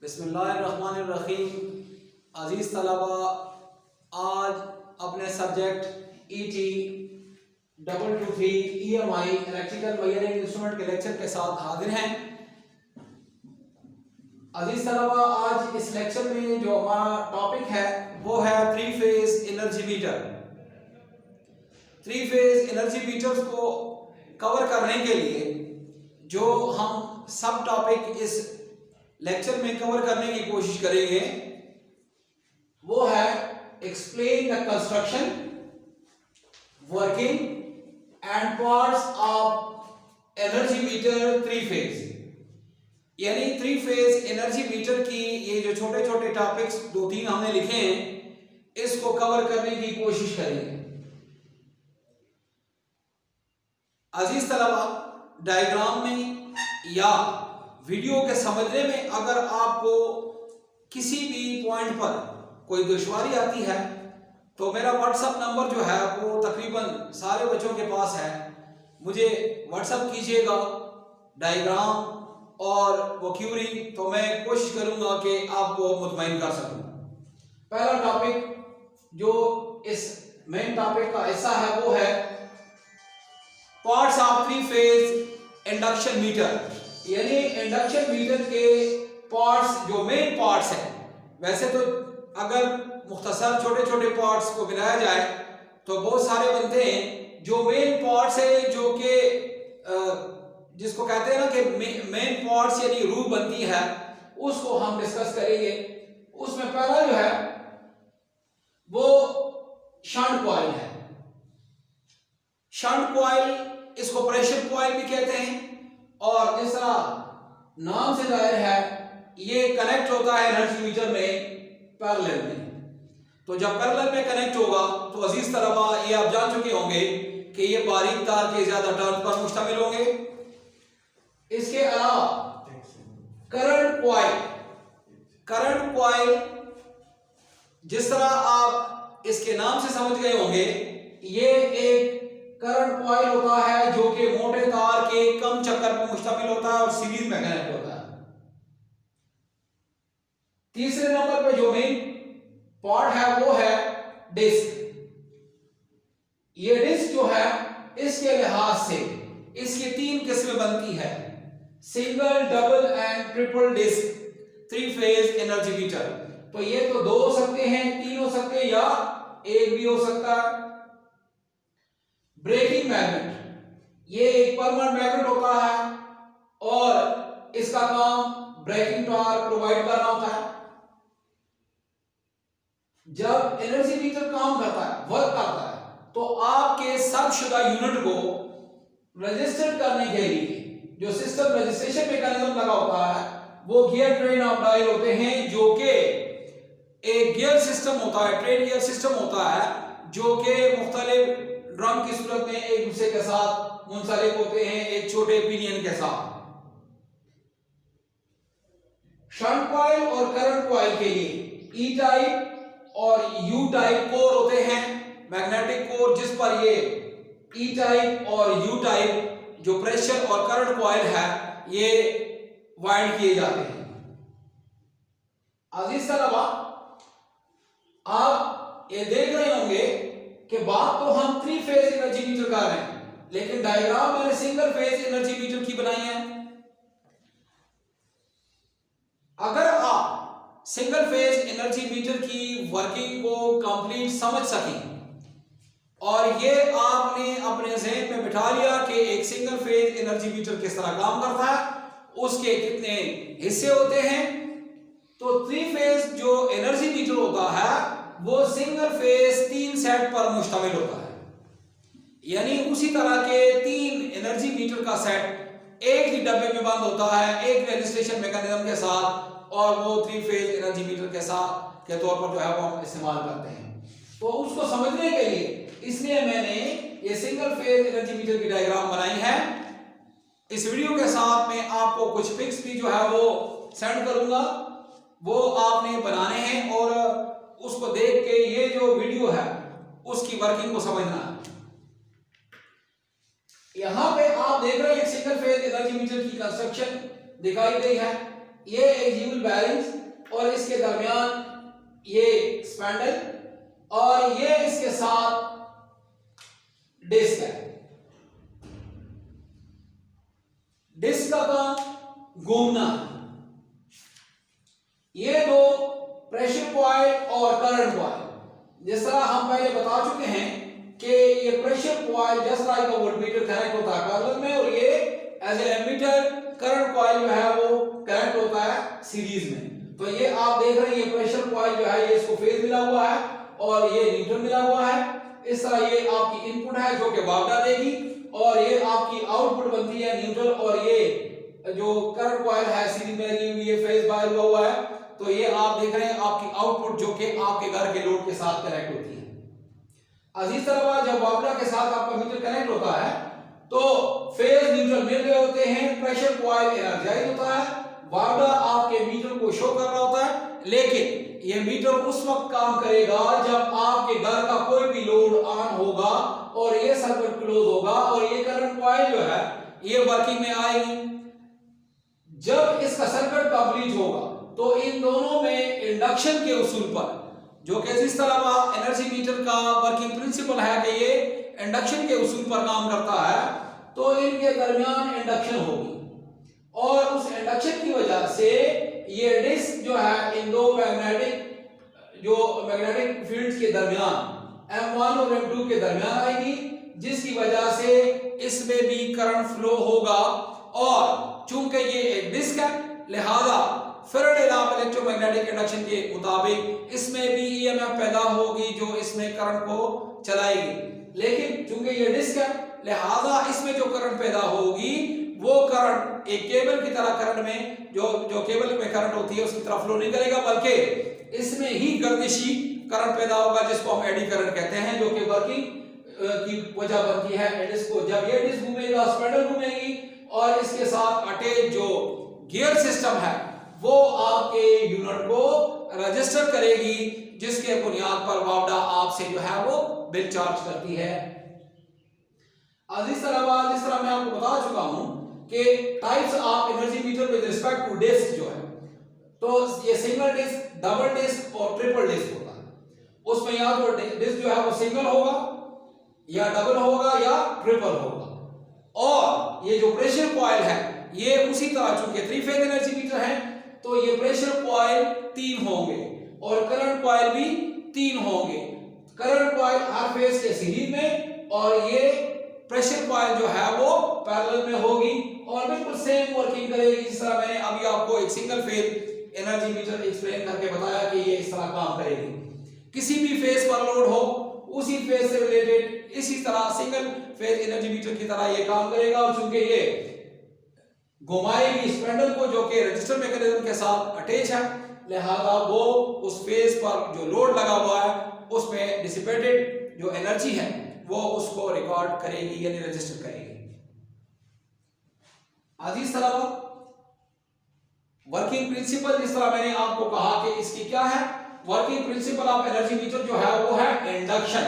बिस्मिल्लाहिर्रहमानिर्रहीम। अज़ीज़ तलबा, आज अपने subject ET 223 EMI electrical wiring instrument के लेक्चर के साथ हाजिर हैं। अज़ीज़ तलबा, आज इस लेक्चर में जो हमारा टॉपिक है वो है three phase energy metre. Three phase energy metres को कवर करने के लिए जो हम सब टॉपिक इस लेक्चर में कवर करने की कोशिश करेंगे वो है explain the construction, working and parts of energy metre three phase. यानी थ्री फेज एनर्जी मीटर की ये जो छोटे छोटे टॉपिक्स दो तीन हमने लिखे हैं इसको कवर करने की कोशिश करेंगे। अजीज तलबा, डायग्राम में या वीडियो के समझने में अगर आपको किसी भी पॉइंट पर कोई दुश्वारी आती है तो मेरा व्हाट्सएप नंबर जो है वो तकरीबन सारे बच्चों के पास है, मुझे व्हाट्सएप कीजिएगा डायग्राम और वो क्यूरी, तो मैं कोशिश करूंगा कि आपको मुतमईन कर सकूं। पहला टॉपिक जो इस मेन टॉपिक का हिस्सा है वो है parts of three phase induction meter. यानी इंडक्शन मीटर के पार्ट्स जो मेन पार्ट्स हैं, वैसे तो अगर मुख्तसर छोटे छोटे पार्ट्स को गिनाया जाए तो बहुत सारे बनते हैं। जो मेन पार्ट्स है जो कि जिसको कहते हैं ना कि मेन पार्ट्स यानी रूह बनती है, उसको हम डिस्कस करेंगे। उसमें पहला जो है वो शंट कॉइल है। शंट कॉइल इसको प्रेशर कॉइल भी कहते हैं और जिस तरह नाम से जाहिर है ये कनेक्ट होता है एनर्जी मीटर में पैरेलल में। तो जब पैरेलल में कनेक्ट होगा तो अजीज तलबा ये आप जान चुके होंगे कि ये बारीक तार के ज्यादा टर्न पर मुश्तमिल होंगे। इसके अलावा करंट कॉइल जिस तरह आप इसके नाम से समझ गए होंगे, ये एक करंट कॉइल होता है जो कि मोटे तार के कम चक्कर पर मुश्तमिल होता है और सीरीज में कनेक्ट होता है। तीसरे नंबर पे जो मेन पार्ट है वो है डिस्क। ये डिस्क जो है इसके लिहाज से इसकी तीन किस्में बनती है, single, double and triple disc three phase energy meter. तो ये तो दो हो सकते हैं, तीन हो सकते हैं या एक भी हो सकता है। ब्रेकिंग मैग्नेट, ये एक परमानेंट मैग्नेट होता है और इसका काम ब्रेकिंग टॉर्क प्रोवाइड करना होता है। जब एनर्जी मीटर काम करता है, वर्क करता है, तो आपके सबशुदा यूनिट को रजिस्टर करने के लिए जो सिस्टम रजिस्ट्रेशन मैकेनिज्म लगा होता है वो गियर ट्रेन ऑफ डायल होते हैं, जो कि एक गियर सिस्टम होता है, ट्रेन गियर सिस्टम होता है जो कि मुख्तलिफ ड्रम की सूरत में एक दूसरे के साथ मुंसलिक होते हैं एक छोटे पिनियन के साथ। शंट कॉइल और करंट कॉइल के लिए ई टाइप और यू टाइप कोर होते हैं, मैग्नेटिक कोर, जिस पर ये ई टाइप और यू टाइप जो प्रेशर और करंट कॉइल है ये वाइंड किए जाते हैं। अजीज तलबा, आप ये देख रहे होंगे कि बात तो हम थ्री फेज एनर्जी मीटर कर रहे हैं, लेकिन डायग्राम मैंने सिंगल फेज एनर्जी मीटर की बनाई है। अगर आप सिंगल फेज एनर्जी मीटर की वर्किंग को कंप्लीट समझ सकें और ये आपने अपने ज़हन में बिठा लिया कि एक सिंगल फेज एनर्जी मीटर किस तरह काम करता है, उसके कितने हिस्से होते हैं, तो थ्री फेज जो एनर्जी मीटर होता है वो सिंगल फेज तीन सेट पर मुश्तमिल होता है। यानी उसी तरह के तीन एनर्जी मीटर का सेट एक ही डब्बे में बंद होता है एक रजिस्ट्रेशन मैकेनिज्म के साथ, और वो थ्री फेज एनर्जी मीटर के साथ के तौर पर जो है वो हम इस्तेमाल करते हैं। तो उसको समझने के लिए इसलिए मैंने ये सिंगल फेज एनर्जी मीटर की डायग्राम बनाई है। इस वीडियो के साथ में आपको कुछ पिक्स भी जो है वो सेंड करूंगा, वो आपने बनाने हैं और उसको देख के ये जो वीडियो है उसकी वर्किंग को समझना है। यहां पे आप देख रहे हैं एक सिंगल फेज एनर्जी मीटर की कंस्ट्रक्शन दिखाई गई है। ये एक व्हील बेयरिंग्स और इसके दरमियान ये स्पैंडल और ये इसके साथ डिस्क है। डिस्क का काम घूमना है। ये दो प्रेशर कॉइल और करंट कॉइल, जिस तरह हम पहले बता चुके हैं कि ये प्रेशर कॉइल जिस तरह का वोल्टमीटर कनेक्ट होता है पैरेलल में, और ये as a ammeter current coil जो है वो कनेक्ट होता है सीरीज में। तो ये आप देख रहे हैं ये प्रेशर कॉइल जो है ये इसको फेज मिला हुआ है और ये न्यूट्रल मिला हुआ है। इस तरह ये आपकी इनपुट है जो कि वापडा देगी और ये आपकी आउटपुट बनती है न्यूट्रल, और ये जो करंट कॉइल है सीरीज में लगी हुई है फेज बाहर हुआ है। तो ये आप देख रहे हैं आपकी आउटपुट जो कि आपके घर के लोड के साथ कनेक्ट होती है। अजीज तलबा, जब वापडा के साथ आपका मीटर कनेक्ट होता है तो फेज न्यूट्रल मिल रहे होते हैं, प्रेशर कॉइल एनर्जाइज होता है, वापडा आपके मीटर को शो कर रहा होता है। लेकिन ये मीटर उस वक्त काम करेगा जब आपके घर का कोई भी लोड ऑन होगा और ये सर्किट क्लोज होगा और ये करंट कॉइल जो है ये वर्किंग में आएगी। जब इसका सर्किट कंप्लीट होगा तो इन दोनों में इंडक्शन के उसूल पर, जो कि जिस तरह एनर्जी मीटर का वर्किंग प्रिंसिपल है कि ये इंडक्शन के उसूल पर काम करता है, तो इनके दरमियान इंडक्शन होगी और उस इंडक्शन की वजह से ये डिस्क जो है इन दो मैग्नेटिक फील्ड्स के दरमियान M1 और M2 के दरमियान आएगी, जिसकी वजह से इसमें भी करंट फ्लो होगा। और चूंकि ये एक डिस्क है लिहाजा Faraday law of electromagnetic induction के मुताबिक इसमें भी ईएमएफ पैदा होगी जो इसमें करंट को चलाएगी। लेकिन चूंकि ये डिस्क है लिहाजा इसमें जो करंट पैदा होगी वो करंट एक केबल की तरह करंट में जो केबल में करंट होती है उसकी तरफ फ्लो नहीं करेगा, बल्कि इसमें ही गर्दिशी करंट पैदा होगा जिसको हम एडी करंट कहते हैं, जो कि वर्किंग की वजह बनती है डिस्क को। जब ये डिस्क घूमेगा स्पाइंडल घूमेगी और इसके साथ अटैच जो गियर सिस्टम है वो आपके यूनिट को रजिस्टर करेगी, जिसके बुनियाद पर वापडा आपसे जो है वो बिल चार्ज करती है। जिस तरह मैं आपको बता चुका हूं कि types of energy meter with respect to disc जो है, तो ये सिंगल डिस्क, डबल डिस्क और ट्रिपल डिस्क होता है। उसमें या तो डिस्क जो है वो सिंगल होगा या डबल होगा या ट्रिपल होगा। और ये जो प्रेशर कॉइल है ये उसी तरह, चूंकि 3 फेज एनर्जी मीटर है तो ये प्रेशर कॉइल 3 होंगे और करंट कॉइल भी 3 होंगे। करंट कॉइल हर फेज के सीरीज में और ये प्रेशर कॉइल जो है वो पैरेलल में होगी और बिल्कुल सेम वर्किंग करेगी जिस तरह मैंने अभी आपको एक single phase energy metre explain करके बताया कि ये इस तरह काम करेगी। किसी भी फेज पर लोड हो उसी फेज से रिलेटेड इसी तरह सिंगल फेज एनर्जी मीटर की तरह ये काम करेगा। और चूंकि ये घुमाएगी स्पैंडल को जो कि रजिस्टर मैकेनिज्म के साथ अटैच है, लिहाजा वो उस फेज पर जो लोड लगा हुआ है उसमें डिसिपेटेड जो एनर्जी है वो उसको रिकॉर्ड करेगी यानी रजिस्टर करेगी। अजीज तलबा, वर्किंग प्रिंसिपल जिस तरह मैंने आपको कहा कि इसकी क्या है, working principle of energy metre जो है वो है इंडक्शन।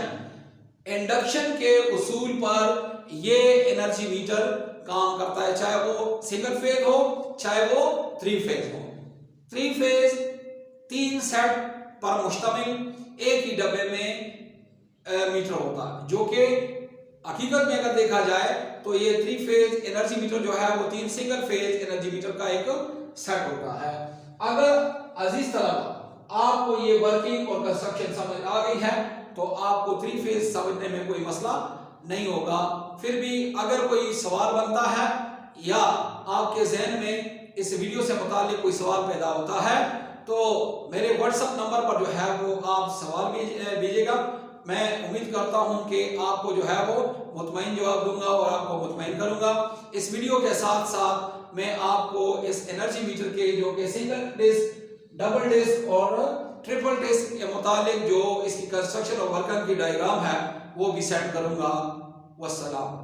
इंडक्शन के उसूल पर ये एनर्जी मीटर काम करता है, चाहे वो सिंगल फेज हो चाहे वो 3 फेज हो। 3 फेज 3 सेट पर मुश्तमिल एक ही डब्बे में मीटर होता है, जो कि हकीकत में अगर देखा जाए तो ये 3 फेज एनर्जी मीटर जो है वो 3 सिंगल फेज एनर्जी मीटर का एक सेट होता है। अगर अजीज तलबा आपको ये वर्किंग और कंस्ट्रक्शन समझ आ गई है तो आपको 3 फेज समझने में कोई मसला नहीं होगा। फिर भी अगर कोई सवाल बनता है या आपके जहन में इस वीडियो से मुताल्लिक कोई सवाल पैदा होता है तो मेरे व्हाट्सएप नंबर पर जो है वो आप सवाल भेजिएगा। मैं उम्मीद करता हूं कि आपको जो है वो मुतमईन जवाब दूंगा और आपको मुतमईन करूंगा। इस वीडियो के साथ साथ मैं आपको इस एनर्जी मीटर के जो कि सिंगल डिस्क, डबल डिस्क और ट्रिपल डिस्क के मुतालिक जो इसकी कंस्ट्रक्शन और वर्किंग की डायग्राम है वो भी सेंड करूंगा। वस्सलाम।